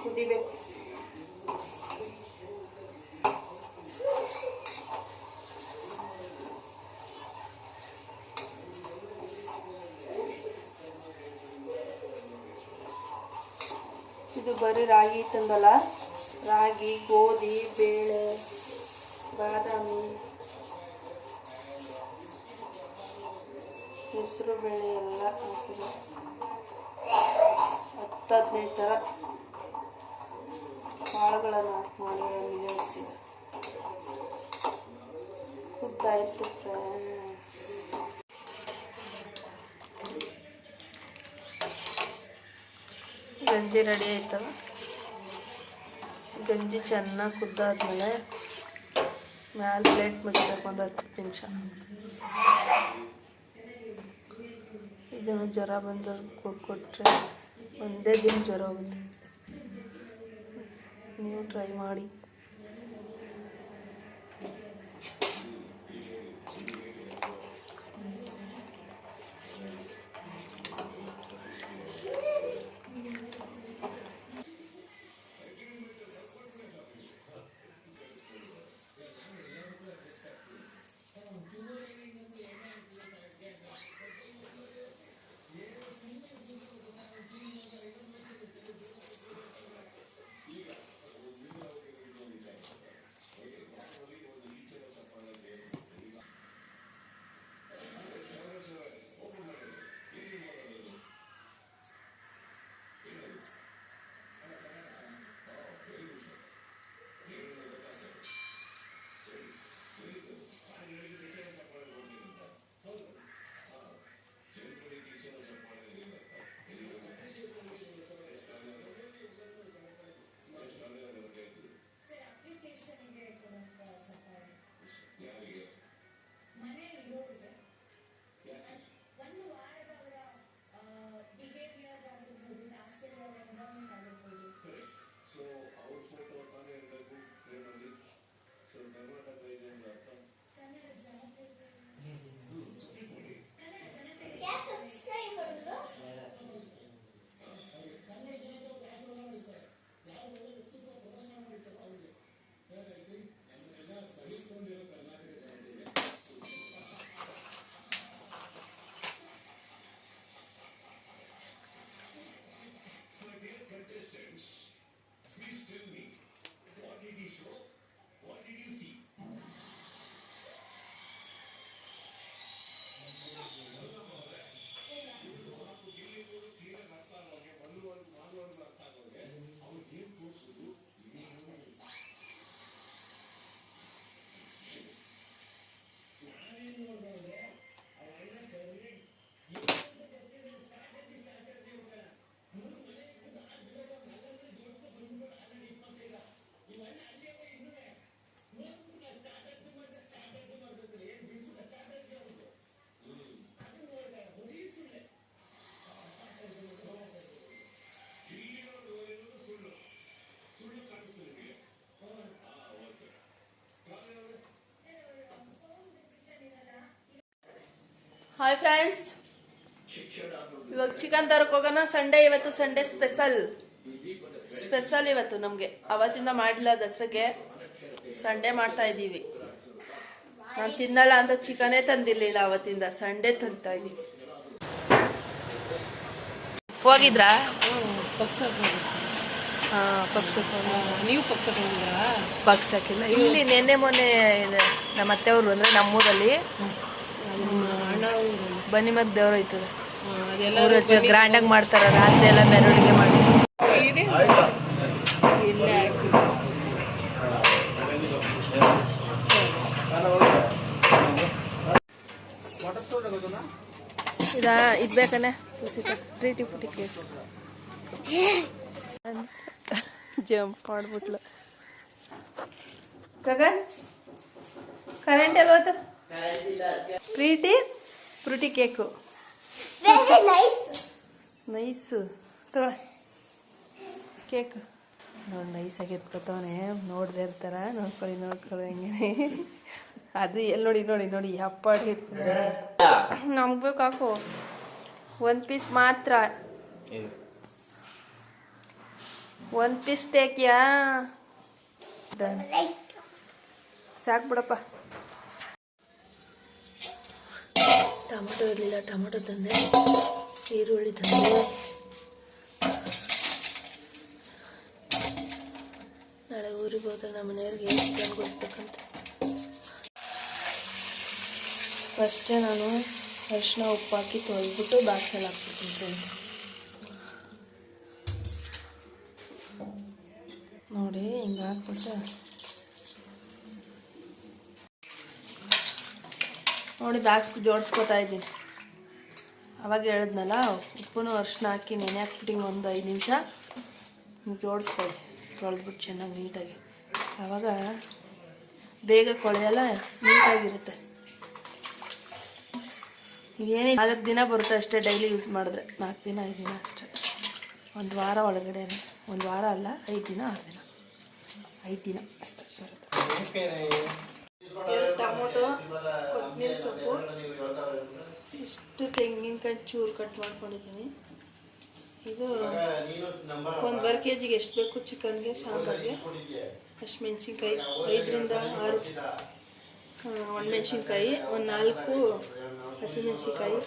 ಕುದಿಬೇಕು. ಇದು ಬರೀ ರಾಗಿ ತಂದಲ್ಲ, ರಾಗಿ, ಗೋಧಿ, ಬೇಳೆ, ಬಾದಾಮಿ, ಹೆಸರು ಬೇಳೆ ಎಲ್ಲ ಹಾಕಿದೆ. 10-15 ಥರ ಕಾಳುಗಳನ್ನು ಮಾಡಿ ಮಿಳಿಸಿದೆ. ಕುದ್ದಾಯಿತು ಫ್ರೆಂಡ್ಸ್. ಗಂಜಿ ರೆಡಿ ಆಯ್ತವ. ಗಂಜಿ ಚೆನ್ನಾಗಿ ಕುದ್ದಾದ್ಮೇಲೆ ಮ್ಯಾಲೆ ಪ್ಲೇಟ್ ಮುಚ್ಚಬೇಕು ಒಂದು 10 ನಿಮಿಷ. ಇದನ್ನು ಜ್ವರ ಬಂದವ್ರಿಗೆ ಕೊಟ್ಟರೆ ಒಂದೇ ದಿನ ಜ್ವರ ಹೋಗುತ್ತೆ. ನೀವು ಟ್ರೈ ಮಾಡಿ. ಹಾಯ್ ಫ್ರೆಂಡ್ಸ್, ಇವಾಗ ಚಿಕನ್ ತರಕ್ಕೆ ಹೋಗೋಣ. ಸಂಡೇ ಇವತ್ತು, ಸಂಡೇ ಸ್ಪೆಷಲ್ ಇವತ್ತು ನಮಗೆ. ಅವತ್ತಿಂದ ಮಾಡಿಲ್ಲ, ದಸರಾಗೆ ಸಂಡೇ ಮಾಡ್ತಾ ಇದ್ದೀವಿ. ನಾನು ತಿನ್ನಲ್ಲ ಅಂತ ಚಿಕನೇ ತಂದಿರಲಿಲ್ಲ ಅವತ್ತಿಂದ, ಸಂಡೇ ತಂತಾ ಇದ್ದೀವಿ. ಹೋಗಿದ್ರಾ? ನೀವು ಪಕ್ಷಕ್ಕಿಲ್ಲ. ಇಲ್ಲಿ ನೆನ್ನೆ ಮೊನ್ನೆ ನಮ್ಮ ಅತ್ತೆಯವರು ಅಂದ್ರೆ ನಮ್ಮೂರಲ್ಲಿ ಬನ್ನಿ ಮತ್ ದೇವ್ರ ಐತದ, ಗ್ರ್ಯಾಂಡ್ ಆಗಿ ಮಾಡ್ತಾರ. ರಾತ್ರಿ ಎಲ್ಲ ಮೆರವಣಿಗೆ ಮಾಡಿ ಇದ್ಬೇಕನೆ ಪ್ರೀತಿ ಪುಟಿ ಜಂಪ್ ಮಾಡ್ಬಿಟ್ಲು. ಗಗನ್ ಕರೆಂಟ್ ಎಲ್ವತ್ತು? ಪ್ರೀತಿ ಫ್ರೂಟಿ ಕೇಕು ನೈಸ್ ಕೇಕ್ ನೋಡಿ, ನೈಸಾಗಿ ಎತ್ಕೊತವನೆ. ನೋಡ್ದೆ ಇರ್ತಾರ, ನೋಡ್ಕೊಳ್ಳಿ ಹಂಗೆ. ಅದು ಎಲ್ಲಿ ನೋಡಿ ಹಪ್ಪಾಡಿ ನಮ್ಗೆ ಬೇಕು. ಹಾಕು 1 ಪೀಸ್ ಮಾತ್ರ. ಒಂದು ಪೀಸ್ ಟೇಕ್ಯಾ ಡನ್ ಸಾಕು ಬಿಡಪ್ಪ. ಟೊಮೊಟೊ ಇರಲಿಲ್ಲ, ಟೊಮೊಟೊ ತಂದೆ, ಈರುಳ್ಳಿ ತಂದೆ. ನಾಳೆ ಊರಿಗೆ ಹೋದ್ರೆ ನಮ್ಮ ಮನೆಯವ್ರಿಗೆ ಚಿಕನ್ ಕೊಡ್ಬೇಕಂತ. ಫಸ್ಟೇ ನಾನು ಅರಿಶಿನ ಉಪ್ಪು ಹಾಕಿ ತೊಳೆದ್ಬಿಟ್ಟು ಬಾಕ್ಸಲ್ಲಿ ಹಾಕ್ಬಿಡ್ತೀನಿ ಫ್ರೆಂಡ್ಸ್. ನೋಡಿ ಹಿಂಗೆ ಹಾಕ್ಬಿಟ್ಟು ನೋಡಿ ಬಾಕ್ಸ್ ಜೋಡಿಸ್ಕೊತಾ ಇದ್ದೀನಿ. ಅವಾಗ ಹೇಳಿದ್ನಲ್ಲ ಉಪ್ಪು ಅರಿಶಿನ ಹಾಕಿ ನೆನೆ ಹಾಕ್ಬಿಟ್ಟು ಹಿಂಗೆ ಒಂದು 5 ನಿಮಿಷ ಜೋಡಿಸ್ಕೊಳ್ಳಿ, ತೊಳೆದ್ಬಿಟ್ಟು ಚೆನ್ನಾಗಿ ನೀಟಾಗಿ. ಆವಾಗ ಬೇಗ ಕೊಳೆಯಲ್ಲ, ನೀಟಾಗಿರುತ್ತೆ. ಇದೇನೇ 4 ದಿನ ಬರುತ್ತೆ ಅಷ್ಟೇ, ಡೈಲಿ ಯೂಸ್ ಮಾಡಿದ್ರೆ 4 ದಿನ 5 ದಿನ ಅಷ್ಟೇ. 1 ವಾರ ಒಳಗಡೆ, 1 ವಾರ ಅಲ್ಲ 5 ದಿನ 6 ದಿನ 5 ದಿನ ಅಷ್ಟೇ ಬರುತ್ತೆ. 2 ಟೊಮೊಟೊ, ಕೊತ್ತಂಬರಿ ಸೊಪ್ಪು, ಇಷ್ಟು ತೆಂಗಿನಕಾಯಿ ಚೂರು ಕಟ್ ಮಾಡ್ಕೊಂಡಿದ್ದೀನಿ. ಇದು 1 kg ಎಷ್ಟು ಬೇಕು ಚಿಕನ್ಗೆ, ಸಾಂಬಾರಿಗೆ ಅಷ್ಟು ಮೆಣಸಿನ್ಕಾಯಿ, 5ರಿಂದ 6 ಒಣಮೆಣ್ಸಿನ್ಕಾಯಿ, 4 ಹಸಿಮೆಣಸಿನ್ಕಾಯಿ,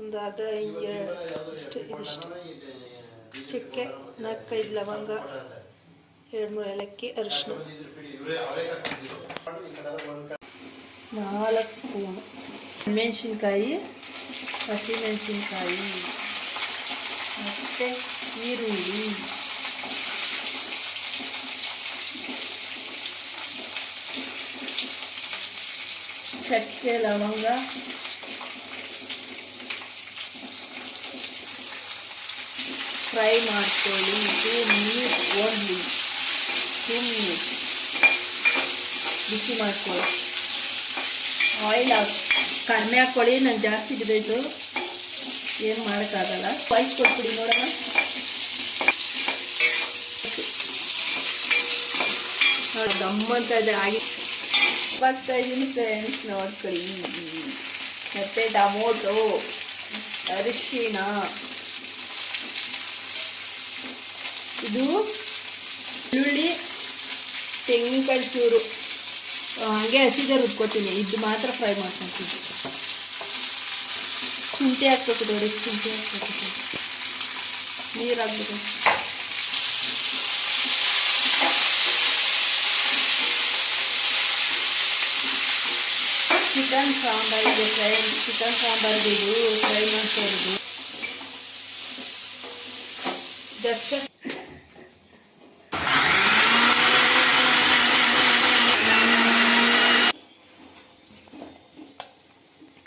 ಒಂದು ಅರ್ಧ ಹಿಂಗೆ ಇಷ್ಟು, ಇದಿಷ್ಟು ಚಕ್ಕೆ, 4-5 ಲವಂಗ, 2-3 ಏಲಕ್ಕಿ, ಅರಿಶಿನ, 4 ಸ್ಪೂನು ಮೆಣಸಿನ್ಕಾಯಿ, ಹಸಿಮೆಣಸಿನ್ಕಾಯಿ, ಮತ್ತು ಈರುಳ್ಳಿ, ಚಕ್ಕೆ, ಲವಂಗ, ಫ್ರೈ ಮಾಡ್ಕೊಳ್ಳಿ. 2 ಮಿನಿಟ್ ಓನ್ಲಿ, 2 ಮಿನಿಟ್ ಬಿಸಿ ಮಾಡ್ಕೊಳ್ಳಿ. ಆಯಿಲ್ ಕಡಿಮೆ ಹಾಕ್ಕೊಳ್ಳಿ, ನಾನು ಜಾಸ್ತಿ ಬಿದ್ದೈತು, ಏನು ಮಾಡೋಕ್ಕಾಗಲ್ಲ. ವಾಯ್ಸ್ ಕೊಟ್ಬಿಡಿ ನೋಡೋಣ. ನೋಡಿ ಗಮ್ಮಂತ ಇದೆ ಆಗಿ ಬರ್ತಾ ಇದ್ದೀನಿ ಫ್ರೆಂಡ್ಸ್, ನೋಡ್ಕೊಳ್ಳಿ. ಮತ್ತು ಟೊಮೊಟೊ, ಅರಿಶಿನ, ಇದು ಈರುಳ್ಳಿ, ತೆಂಗಿನಕಾಯಿ ಚೂರು ಹಾಗೆ ಹಸಿಗೆ ರುಬ್ಕೋತೀನಿ. ಇದು ಮಾತ್ರ ಫ್ರೈ ಮಾಡ್ಕೊತೀನಿ. ಶುಂಠಿ ಹಾಕ್ಬೇಕು ನೋಡಿ, ಶುಂಠಿ ಹಾಕ್ಬೇಕು, ನೀರು ಹಾಕ್ಬೇಕು. ಚಿಕನ್ ಸಾಂಬಾರಿಗೆ ಫ್ರೆಂಡ್ಸ್, ಚಿಕನ್ ಸಾಂಬಾರಿಗೆ ಇದು ಫ್ರೈ ಮಾಡ್ಕೊಳ್ಳೋದು. ಜಸ್ಟ್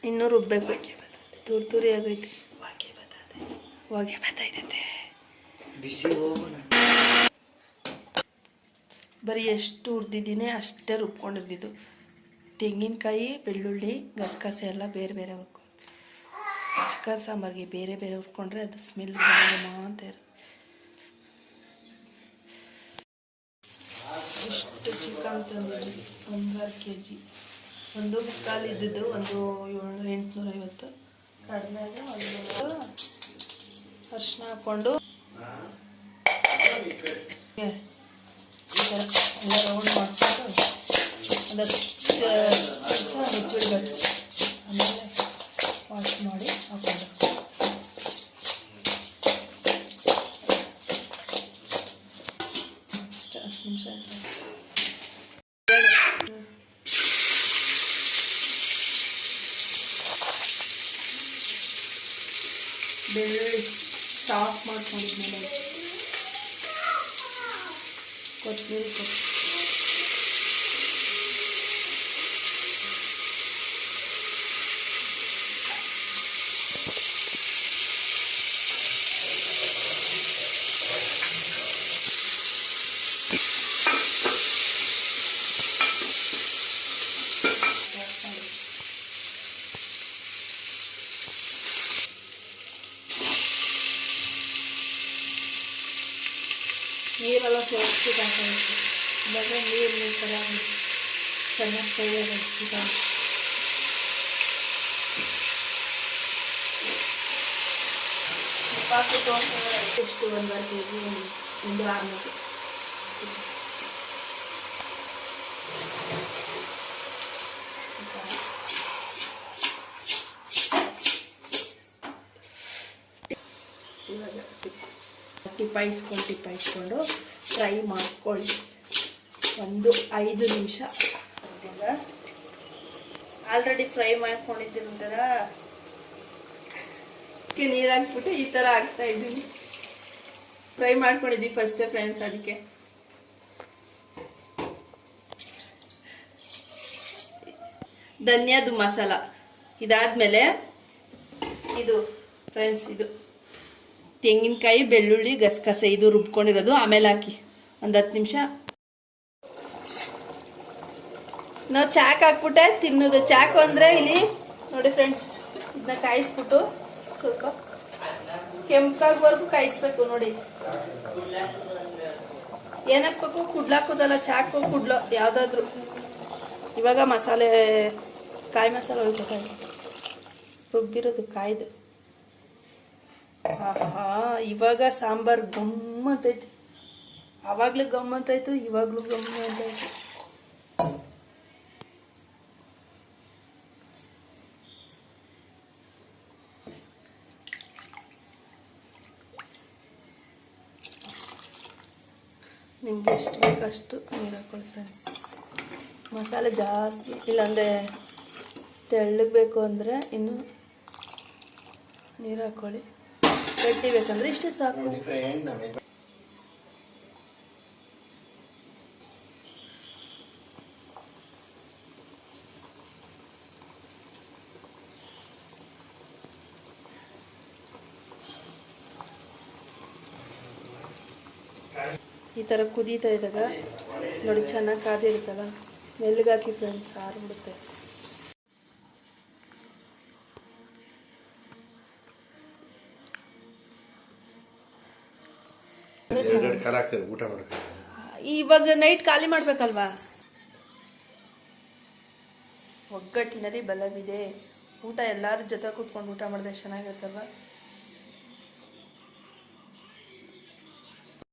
ಇನ್ನೂ ರುಬ್ಬೇಕು. ತುರಿ ಆಗೈತೆ, ಹೊಗೆ ಬರ್ತೈತೆ. ಬರೀ ಎಷ್ಟು ಹುರಿದಿದ್ದೀನಿ ಅಷ್ಟೇ ರುಬ್ಕೊಂಡಿದ್ದು. ತೆಂಗಿನಕಾಯಿ, ಬೆಳ್ಳುಳ್ಳಿ, ಗಸಗಸೆ ಎಲ್ಲ ಬೇರೆ ಬೇರೆ ಹುರ್ಕೊಂಡು, ಚಿಕನ್ ಸಾಂಬಾರಿಗೆ ಬೇರೆ ಬೇರೆ ಹುರ್ಕೊಂಡ್ರೆ ಅದು ಸ್ಮೆಲ್ ಅಂತ ಇರುತ್ತೆ. ಇಷ್ಟು ಚಿಕನ್ ತಂದಿದ್ದೀನಿ, 1.5 kg. 1.25 ಇದ್ದಿದ್ದು, 850. ಕಡಿಮೆಗೆ 1 ಅರಿಶಿನ ಹಾಕ್ಕೊಂಡು ಈ ಥರ ಎಲ್ಲ ರೌಂಡ್ ಮಾಡಿಕೊಂಡು ಅದಷ್ಟು ಹೆಚ್ಚಿಡಬೇಕು. ಆಮೇಲೆ ವಾಶ್ ಮಾಡಿ ಹಾಕೊಂಡು ಅಷ್ಟು 10 ನಿಮಿಷ. ಬೆಳ್ಳುಳ್ಳಿ ಸಾಫ್ ಮಾಡ್ಕೊಂಡಿದ್ಮೇಲೆ ಕೊತ್ತಂಬರಿ ಸೊಪ್ಪು, ನೀರೆಲ್ಲ ಸೇರಿಸ್ಬಿಟ್ಟು ಹಾಕಬೇಕು. ಇಲ್ಲಾಂದರೆ ನೀರು ಥರ ಚೆನ್ನಾಗಿ ಫ್ರೈ ಆಗುತ್ತೆ ಚಿಕನ್. ಪಾಕು ಎಷ್ಟು 1.5 kg ಒಂದು ಆಮ್ಲೆಟ್. ಇವಾಗ ಟಿಪ್ಪಾಯಿಸ್ಕೊಂಡು ಫ್ರೈ ಮಾಡ್ಕೊಳ್ಳಿ ಒಂದು 5 ನಿಮಿಷ. ಆಲ್ರೆಡಿ ಫ್ರೈ ಮಾಡ್ಕೊಂಡಿದ್ದಿರ್ತಾರ ನೀರು ಹಾಕ್ಬಿಟ್ಟು ಈ ಥರ ಹಾಕ್ತಾ ಇದ್ದೀನಿ. ಫ್ರೈ ಮಾಡ್ಕೊಂಡಿದ್ವಿ ಫಸ್ಟೇ ಫ್ರೆಂಡ್ಸ್, ಅದಕ್ಕೆ ಧನ್ಯದ ಮಸಾಲ. ಇದಾದ್ಮೇಲೆ ಇದು ಫ್ರೆಂಡ್ಸ್, ಇದು ತೆಂಗಿನಕಾಯಿ, ಬೆಳ್ಳುಳ್ಳಿ, ಗಸಗಸೆ ಇದು ರುಬ್ಕೊಂಡಿರೋದು. ಆಮೇಲೆ ಹಾಕಿ ಒಂದು 10 ನಿಮಿಷ. ನಾವು ಚಾಕ್ ಹಾಕ್ಬಿಟ್ಟೆ ತಿನ್ನೋದು. ಚಾಕು ಅಂದರೆ ಇಲ್ಲಿ ನೋಡಿ ಫ್ರೆಂಡ್ಸ್, ಇದನ್ನ ಕಾಯಿಸ್ಬಿಟ್ಟು ಸ್ವಲ್ಪ ಕೆಂಪಾಗೋವರೆಗೂ ಕಾಯಿಸ್ಬೇಕು ನೋಡಿ. ಏನಾಕ್ಬೇಕು? ಕುಡ್ಲಾಕೋದಲ್ಲ, ಚಾಕು ಕುಡ್ಲೋ ಯಾವುದಾದ್ರೂ. ಇವಾಗ ಮಸಾಲೆ, ಕಾಯಿ ಮಸಾಲೆ ಒಳ್ಬೇಕಾಗಿ ರುಬ್ಬಿರೋದು ಕಾಯ್ದು. ಹಾ, ಇವಾಗ ಸಾಂಬಾರು ಗಮ್ಮಂತೈತಿ. ಆವಾಗಲೂ ಗಮ್ಮಂತಾಯ್ತು, ಇವಾಗಲೂ ಗಮ್ಮಂತಾಯ್ತು. ನಿಮ್ಗೆ ಎಷ್ಟು ಬೇಕಷ್ಟು ನೀರು ಹಾಕೊಳ್ಳಿ ಫ್ರೆಂಡ್ಸ್. ಮಸಾಲೆ ಜಾಸ್ತಿ ಇಲ್ಲಾಂದರೆ ತೆಳ್ಳಗೆ ಬೇಕು ಅಂದರೆ ಇನ್ನು ನೀರು ಹಾಕ್ಕೊಳ್ಳಿ. ಗಟ್ಟಿ ಬೇಕಂದ್ರೆ ಇಷ್ಟೇ ಸಾಕು. ಈ ಥರ ಕುದೀತಾ ಇದ್ದಾಗ ನೋಡಿ, ಚೆನ್ನಾಗಿ ಕಾದಿರುತ್ತಲ್ಲ, ಮೆಲ್ಲಗಾಕಿ ಫ್ರೆಂಡ್ಸ್, ಆರ್ಬಿಡುತ್ತೆ. ಇವಾಗ ನೈಟ್ ಖಾಲಿ ಮಾಡ್ಬೇಕಲ್ವಾ? ಒಗ್ಗಟ್ಟಿನಲ್ಲಿ ಬಲವಿದೆ. ಊಟ ಎಲ್ಲರ ಜೊತೆ ಕೂತ್ಕೊಂಡು ಊಟ ಮಾಡಿದ್ರೆ ಚೆನ್ನಾಗಿರುತ್ತಲ್ವ.